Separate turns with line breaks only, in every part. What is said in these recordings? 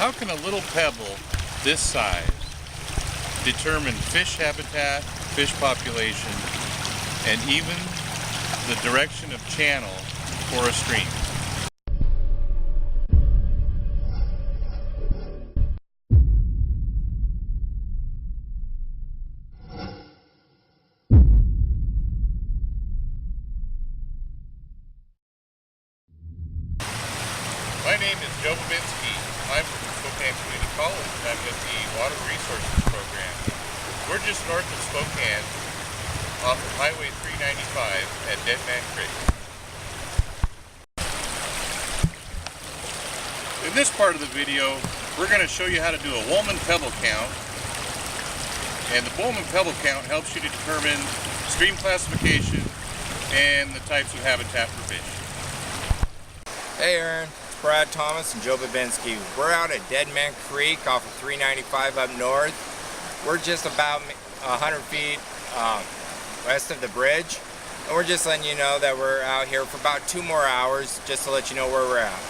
How can a little pebble this size determine fish habitat, fish population, and even the direction of channel for a stream? My name is Joe Babinski. I'm from Spokane Community College. I'm with the Water Resources Program. We're just north of Spokane, off of Highway 395 at Dead Man Creek. In this part of the video, we're going to show you how to do a Wolman Pebble Count. And the Wolman Pebble Count helps you to determine stream classification and the types of habitat for fish.
Hey Aaron, it's Brad Thomas and Joe Babinski. We're out at Dead Man Creek off of 395 up north. We're just about 100 feet west of the bridge. And we're just letting you know that we're out here for about 2 more hours just to let you know where we're at.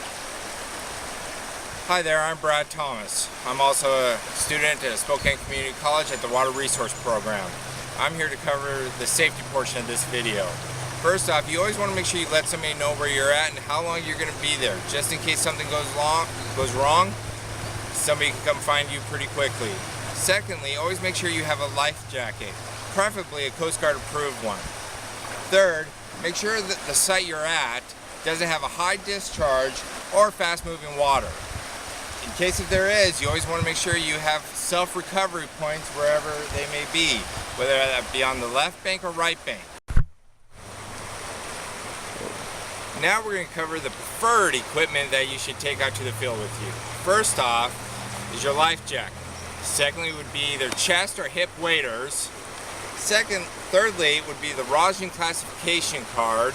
Hi there, I'm Brad Thomas. I'm also a student at Spokane Community College at the Water Resource Program. I'm here to cover the safety portion of this video. First off, you always want to make sure you let somebody know where you're at and how long you're going to be there, just in case something goes wrong, somebody can come find you pretty quickly. Secondly, always make sure you have a life jacket, preferably a Coast Guard approved one. Third, make sure that the site you're at doesn't have a high discharge or fast moving water. In case if there is, you always want to make sure you have self-recovery points wherever they may be, whether that be on the left bank or right bank. Now we're going to cover the preferred equipment that you should take out to the field with you. First off is your life jacket. Secondly would be either chest or hip waders. Thirdly would be the Rosgen classification card.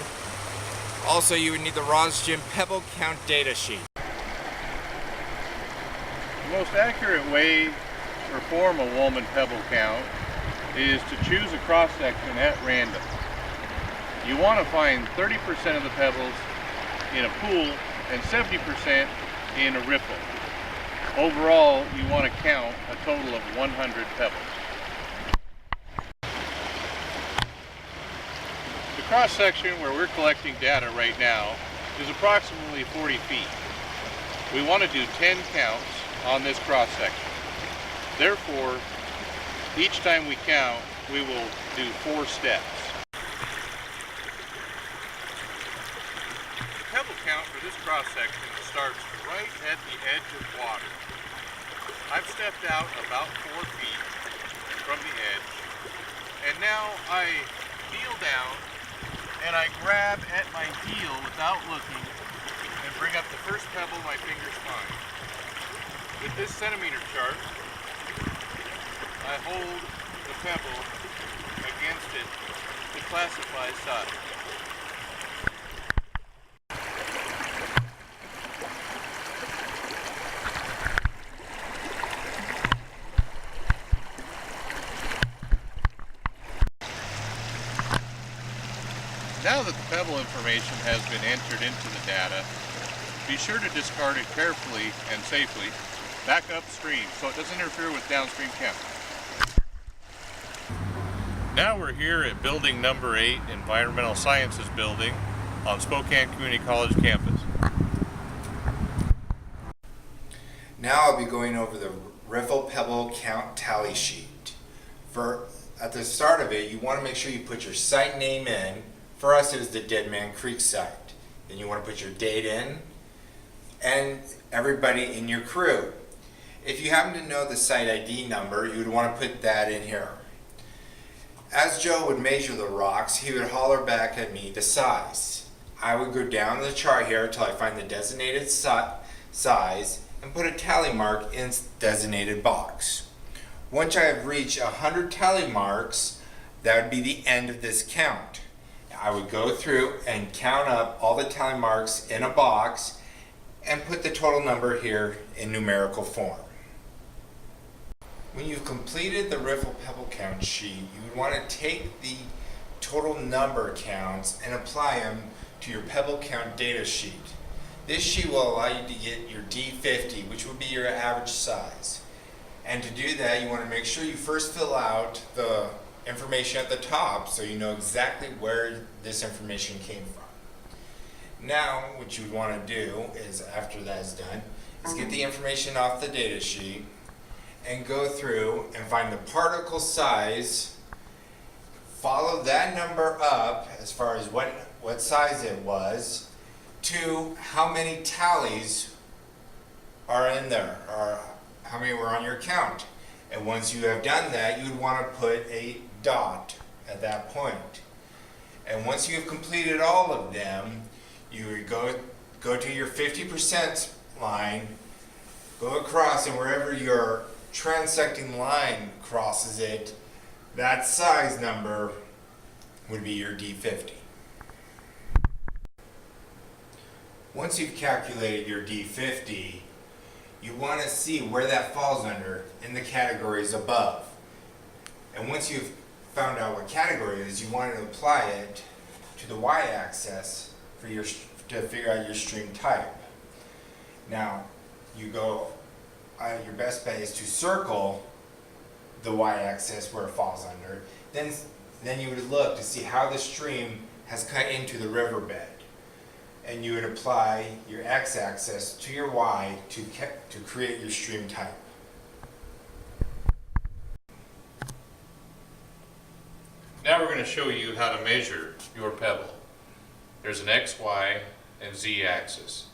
Also you would need the Rosgen Pebble Count data sheet.
The most accurate way to perform a Wolman Pebble Count is to choose a cross-section at random. You want to find 30% of the pebbles in a pool and 70% in a riffle. Overall, you want to count a total of 100 pebbles. The cross-section where we're collecting data right now is approximately 40 feet. We want to do 10 counts on this cross-section. Therefore, each time we count, we will do 4 steps. The pebble count for this cross-section starts right at the edge of water. I've stepped out about 4 feet from the edge, and now I kneel down and I grab at my heel without looking and bring up the first pebble my fingers find. With this centimeter chart, I hold the pebble against it to classify size. Now that the pebble information has been entered into the data, be sure to discard it carefully and safely back upstream so it doesn't interfere with downstream count. Now we're here at building number 8, Environmental Sciences building on Spokane Community College campus.
Now I'll be going over the Riffle Pebble Count tally sheet. At the start of it, you want to make sure you put your site name in. For us, it is the Dead Man Creek site. Then you want to put your date in and everybody in your crew. If you happen to know the site ID number, you would want to put that in here. As Joe would measure the rocks, he would holler back at me the size. I would go down the chart here until I find the designated size and put a tally mark in its designated box. Once I have reached 100 tally marks, that would be the end of this count. I would go through and count up all the tally marks in a box and put the total number here in numerical form. When you've completed the Riffle Pebble Count sheet, you would want to take the total number counts and apply them to your Pebble Count data sheet. This sheet will allow you to get your D50, which would be your average size. And to do that, you want to make sure you first fill out the information at the top so you know exactly where this information came from. Now, what you would want to do is, after that is done, is get the information off the data sheet and go through and find the particle size, follow that number up as far as what size it was, to how many tallies are in there, or how many were on your count. And once you have done that, you would want to put a dot at that point. And once you have completed all of them, you would go to your 50% line, go across, and wherever your transecting line crosses it, that size number would be your D50. Once you've calculated your D50, you want to see where that falls under in the categories above. And once you've found out what category it is, you want to apply it to the y-axis to figure out your stream type. Now, your best bet is to circle the y-axis where it falls under. Then you would look to see how the stream has cut into the riverbed. And you would apply your x-axis to your y to create your stream type.
Now we're going to show you how to measure your pebble. There's an X, Y, and Z axis.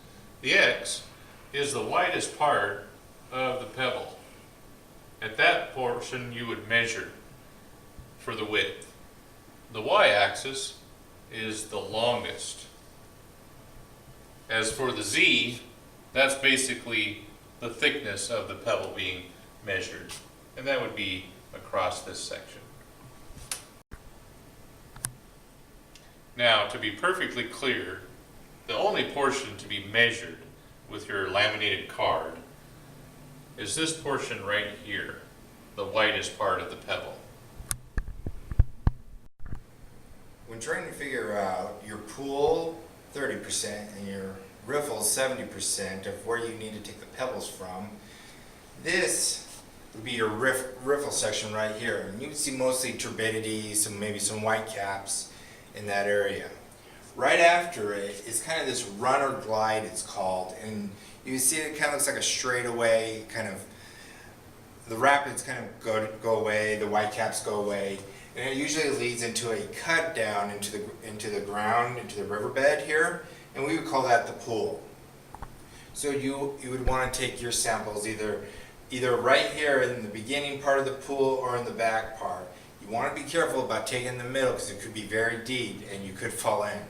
The X is the widest part of the pebble. At that portion you would measure for the width. The Y axis is the longest. As for the Z, that's basically the thickness of the pebble being measured, and that would be across this section. Now, to be perfectly clear, the only portion to be measured with your laminated card is this portion right here, the widest part of the pebble.
When trying to figure out your pool 30% and your riffles 70% of where you need to take the pebbles from, this would be your riffle section right here. And you would see mostly turbidity, maybe some white caps in that area. Right after it is kind of this run or glide, it's called, and you see it kind of looks like a straightaway, kind of the rapids kind of go away, the white caps go away, and it usually leads into a cut down into the ground, into the riverbed here, and we would call that the pool. So you would want to take your samples either right here in the beginning part of the pool or in the back part. You want to be careful about taking the middle because it could be very deep and you could fall in.